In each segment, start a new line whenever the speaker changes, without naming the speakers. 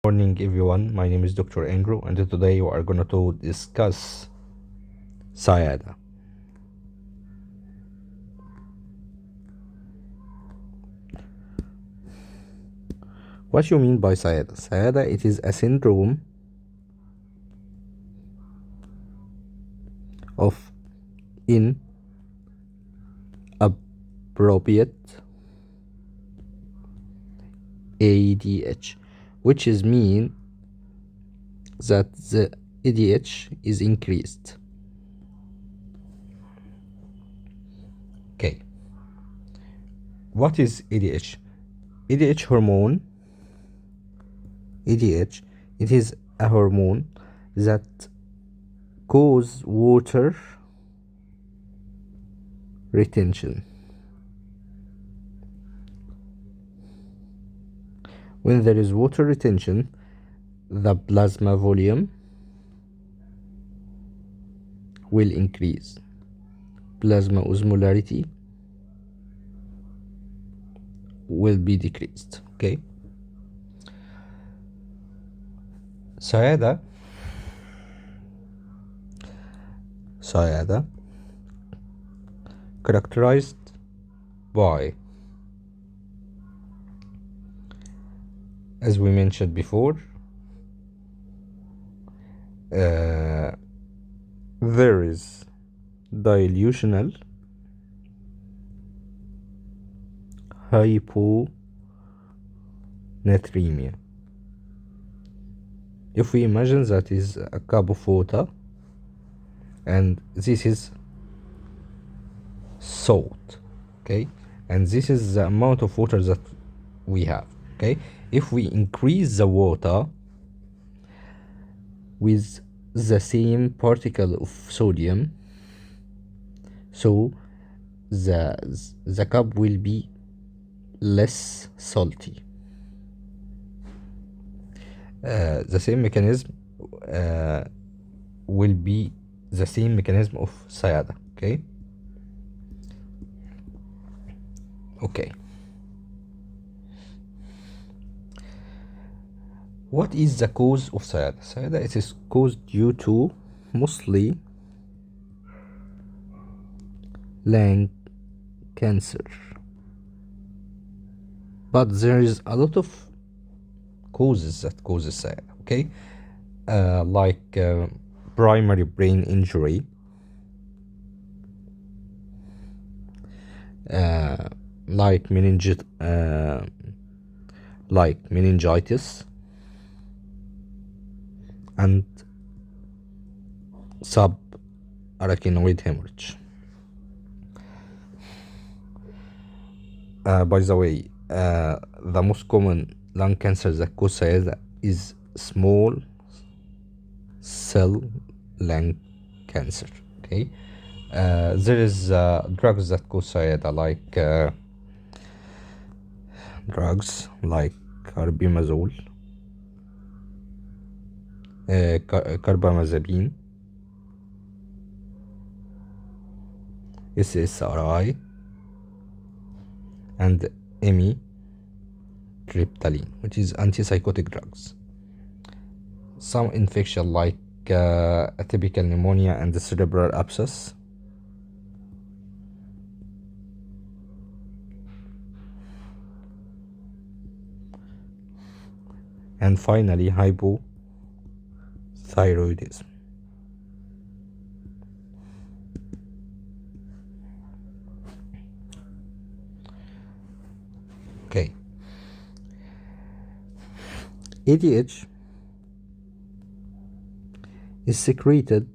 Morning everyone, my name is Dr. Andrew and today we are going to discuss SIADH. What you mean by SIADH? SIADH, it is a syndrome of inappropriate ADH, which is mean that the ADH is increased. Okay, what is ADH? ADH hormone. ADH, it is a hormone that cause water retention. When there is water retention, the plasma volume will increase. Plasma osmolarity will be decreased. Okay. SIADH characterized by, as we mentioned before, there is dilutional hyponatremia. If we imagine that is a cup of water and this is salt, okay, and this is the amount of water that we have, okay. If we increase the water with the same particle of sodium, so the cup will be less salty. The same mechanism will be the same mechanism of SIADH. Okay. What is the cause of SIADH? SIADH, it is caused due to mostly lung cancer, but there is a lot of causes that causes SIADH. Okay, like primary brain injury, like meningitis and subarachnoid hemorrhage. By the way, the most common lung cancer that causes SIADH is small cell lung cancer. Okay, there is drugs that cause SIADH, like drugs like carbimazole, carbamazepine, SSRI, and amitriptyline, which is antipsychotic drugs. Some infection like atypical pneumonia and the cerebral abscess. And finally, hypothyroidism. Okay. ADH is secreted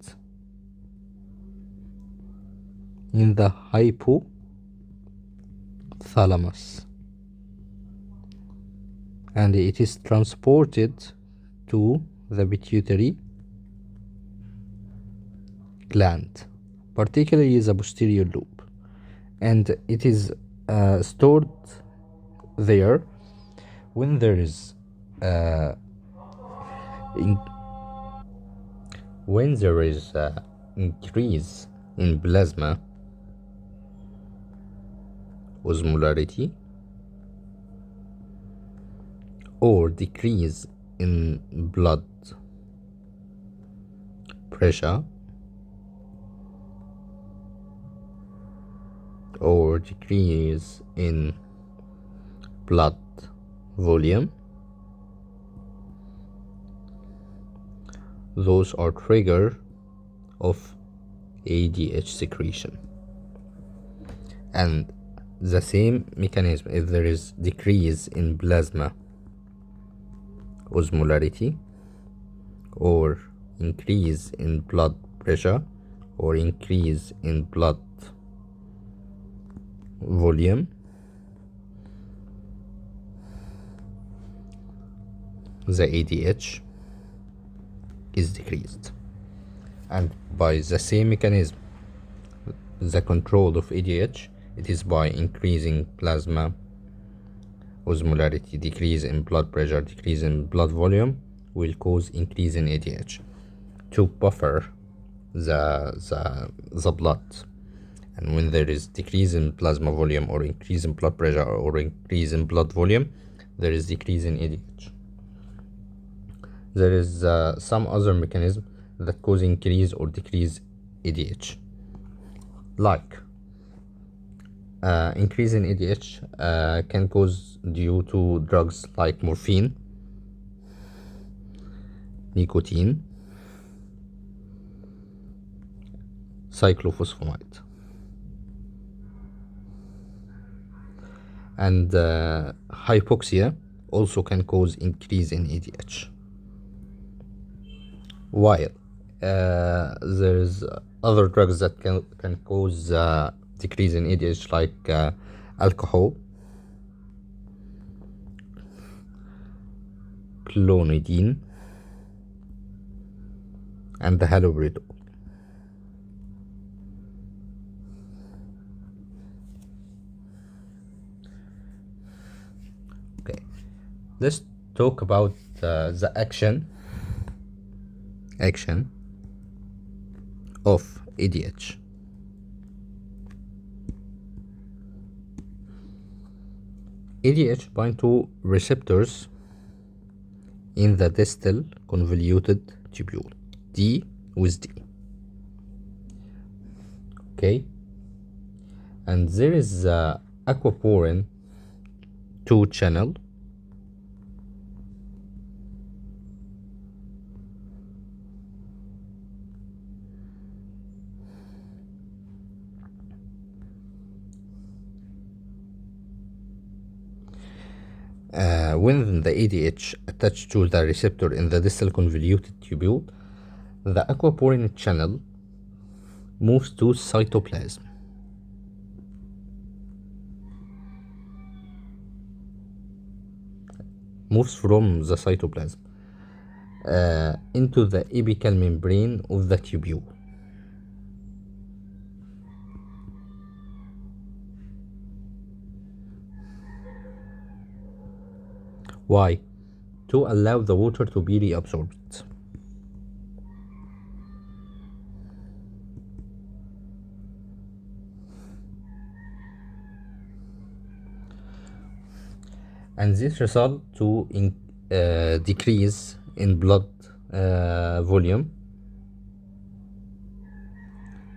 in the hypothalamus and it is transported to the pituitary gland, particularly the posterior lobe, and it is stored there when there is increase in plasma osmolarity or decrease in blood pressure or decrease in blood volume, those are trigger of ADH secretion. And the same mechanism, if there is decrease in plasma osmolarity or increase in blood pressure or increase in blood volume, the ADH is decreased. And by the same mechanism, the control of ADH, it is by increasing plasma osmolarity, decrease in blood pressure, decrease in blood volume, will cause increase in ADH to buffer the blood. And when there is decrease in plasma volume or increase in blood pressure or increase in blood volume, there is decrease in ADH. There is some other mechanism that cause increase or decrease ADH, like increase in ADH can cause due to drugs like morphine, nicotine, cyclophosphamide, and hypoxia also can cause increase in ADH. While there's other drugs that can cause decrease in ADH, like alcohol, clonidine, and the haloperidol. Okay, let's talk about the action of ADH. ADH bind to receptors in the distal convoluted tubule, D with D. Okay, and there is aquaporin 2 channel when the ADH attached to the receptor in the distal convoluted tubule, the aquaporin channel moves to cytoplasm. Moves from the cytoplasm into the apical membrane of the tubule. Why? To allow the water to be reabsorbed. And this result to decrease in blood volume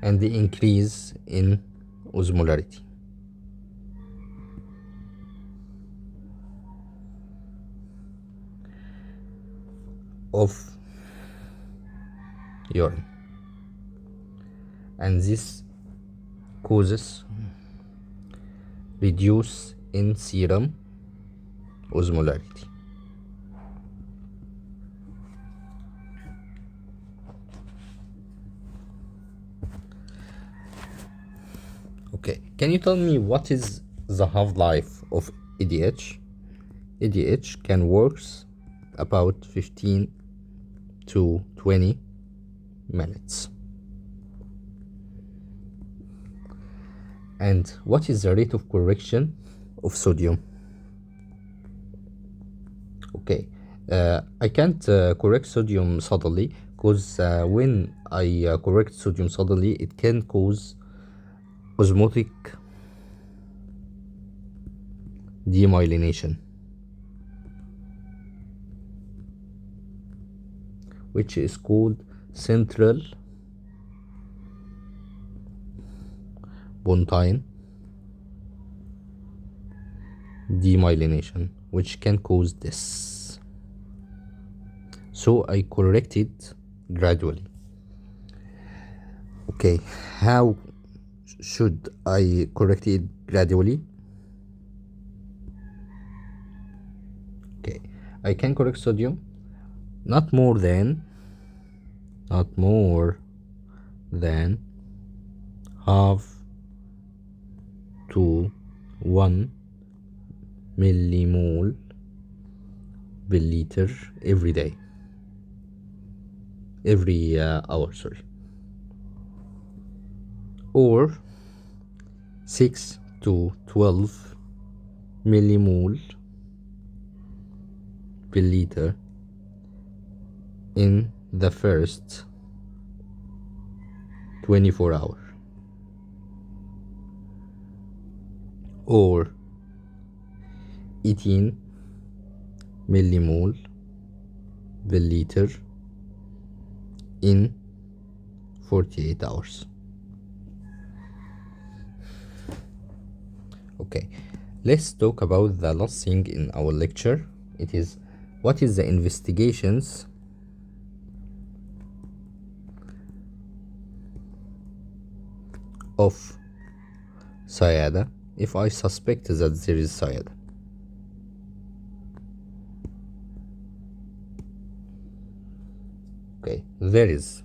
and the increase in osmolarity. Of urine, and this causes reduce in serum osmolarity. Okay, can you tell me what is the half-life of ADH? ADH can work about 15 to 20 minutes. And what is the rate of correction of sodium? Okay, I can't correct sodium suddenly, because when I correct sodium suddenly, it can cause osmotic demyelination. which is called central pontine demyelination, which can cause this. So I correct it gradually. Okay, how should I correct it gradually? Okay, I can correct sodium not more than half to 1 millimole per liter every day, every hour, sorry, or 6 to 12 millimole per liter in the first 24 hours, or 18 millimole per liter in 48 hours. Okay, let's talk about the last thing in our lecture. It is, what is the investigations of SIADH if I suspect that there is SIADH. Okay, there is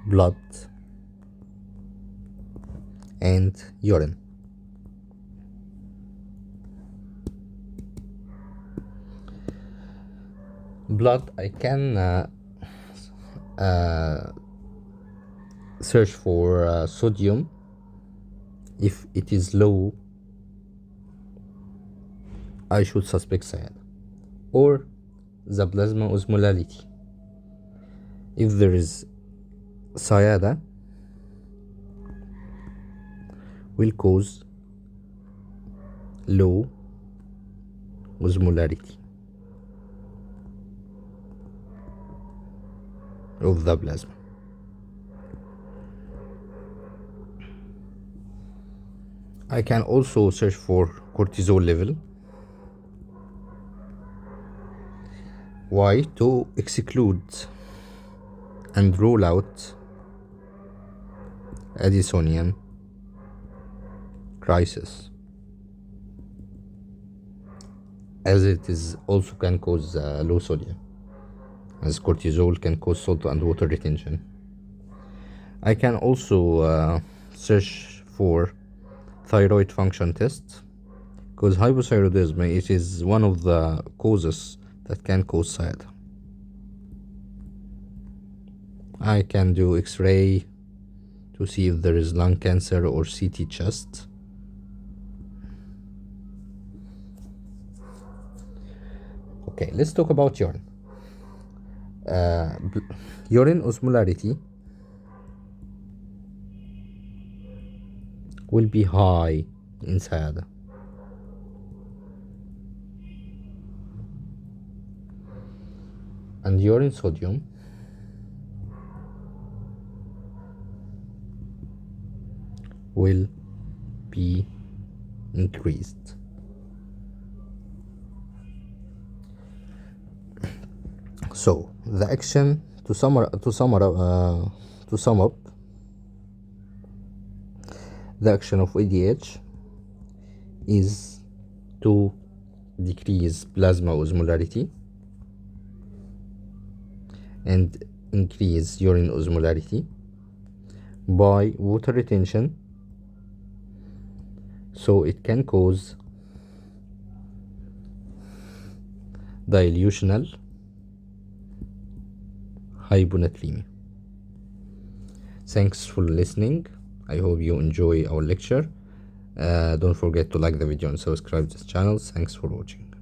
blood and urine. Blood, I can search for sodium. If it is low, I should suspect SIADH, or the plasma osmolarity. If there is SIADH, will cause low osmolarity of the plasma. I can also search for cortisol level. Why? To exclude and rule out Addisonian crisis, as it is also can cause low sodium, as cortisol can cause salt and water retention. I can also search for thyroid function test, because hypothyroidism, it is one of the causes that can cause SIADH. I can do X-ray to see if there is lung cancer, or CT chest. Okay, let's talk about urine. Urine osmolarity will be high in SIADH. And urine sodium will be increased. So the action, to sum up, the action of ADH is to decrease plasma osmolarity and increase urine osmolarity by water retention, so it can cause dilutional hyponatremia. Thanks for listening. I hope you enjoy our lecture. Don't forget to like the video and subscribe to this channel. Thanks for watching.